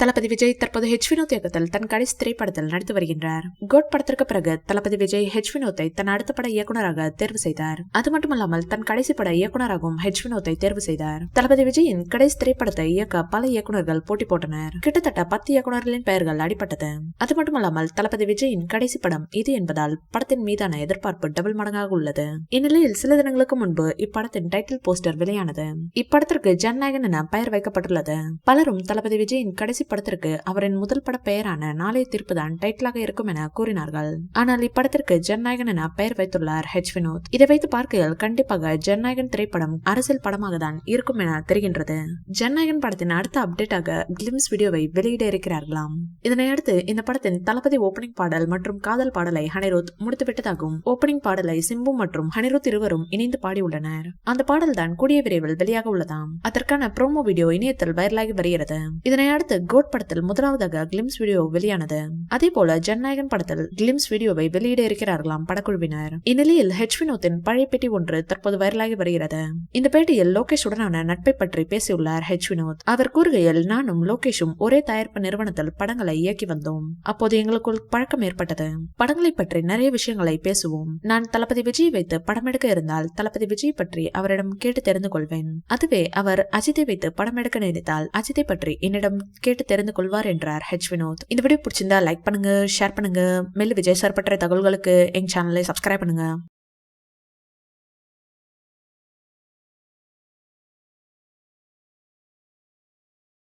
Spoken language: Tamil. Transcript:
தளபதி விஜய் தற்போது ஹெச் வினோத் இயக்கத்தில் தன் கடைசி திரைப்படத்தில் நடித்து வருகின்றார். கோட் படத்திற்கு பிறகு தளபதி விஜய் ஹெச் வினோத்தை தன் அடுத்த பட இயக்குநராக தேர்வு செய்தார். அது மட்டுமல்லாமல் தன் கடைசி பட இயக்குநராகவும் ஹெச் வினோத்தை தேர்வு செய்தார். தளபதி விஜயின் கடைசி திரைப்படத்தை இயக்க பல இயக்குநர்கள் போட்டி போட்டனர். கிட்டத்தட்ட 10 இயக்குநர்களின் பெயர்கள் அடிபட்டது. அது மட்டுமல்லாமல் தளபதி விஜயின் கடைசி படம் இது என்பதால் படத்தின் மீதான எதிர்பார்ப்பு டபுள் மடங்காக உள்ளது. இந்நிலையில் சில தினங்களுக்கு முன்பு இப்படத்தின் டைட்டில் போஸ்டர் வெளியானது. இப்படத்திற்கு ஜனநாயகன் என பெயர் வைக்கப்பட்டுள்ளது. பலரும் தளபதி விஜயின் கடைசி படத்திற்கு அவரின் முதல் பட பெயரான நாளைய தீர்ப்பு தான் டைட்டிலாக இருக்கும் என கூறினார்கள். ஆனால் இப்படத்திற்கு ஜனநாயகன் என பெயர் வைத்துள்ளார் ஹெச் வினோத். இதை வைத்து பார்க்கையில் கண்டிப்பாக ஜனநாயகன் திரைப்படம் அரசியல் படமாக தான் இருக்கும் என தெரிகின்றது. ஜனநாயகன் படத்தின் அடுத்த அப்டேட்டாக கிளிம்ஸ் வீடியோவை வெளியிட இருக்கிறார்களாம். இதனையடுத்து இந்த படத்தின் தளபதி ஓபனிங் பாடல் மற்றும் காதல் பாடலை அனிருத் முடித்துவிட்டதாகவும் ஓபனிங் பாடலை சிம்பு மற்றும் அனிருத் இருவரும் இணைந்து பாடியுள்ளனர். அந்த பாடல் தான் கூடிய விரைவில் வெளியாக உள்ளதாம். அதற்கான ப்ரோமோ வீடியோ இணையத்தில் வைரலாகி வருகிறது. இதனையடுத்து கோட் படத்தில் முதலாவதாக கிளிம்ஸ் வீடியோ வெளியானது. அதே போல ஜனநாயகன் படத்தில் கிளிம்ஸ் வீடியோவை வெளியிட இருக்கிறார்களாம் படக்குழுவினர். இந்நிலையில் ஹெச் வினோத்தின் பழைய பேட்டி ஒன்று தற்போது வைரலாகி வருகிறது. இந்த பேட்டியில் லோகேஷ் உடனான நட்பை பற்றி பேசியுள்ளார் ஹெச் வினோத். அவர் கூறுகையில், நானும் லோகேஷும் ஒரே தயாரிப்பு நிறுவனத்தில் படங்களை இயக்கி வந்தோம். அப்போது எங்களுக்குள் பழக்கம் ஏற்பட்டது. படங்களை பற்றி நிறைய விஷயங்களை பேசுவோம். நான் தளபதி விஜய் வைத்து படம் எடுக்க இருந்தால் தளபதி விஜய் பற்றி அவரிடம் கேட்டு தெரிந்து கொள்வேன். அதுவே அவர் அஜித்தை வைத்து படம் எடுக்க நினைத்தால் அஜித்தை பற்றி என்னிடம் கேட்டு தெரிந்து கொள்வார் என்றார் ஹெச் வினோத். இந்த வீடியோ பிடிச்சிருந்தா லைக் பண்ணுங்க, ஷேர் பண்ணுங்க. மேலும் விஜய் சார் பற்றிய தகவல்களுக்கு எங்க சேனலை சப்ஸ்கிரைப் பண்ணுங்க.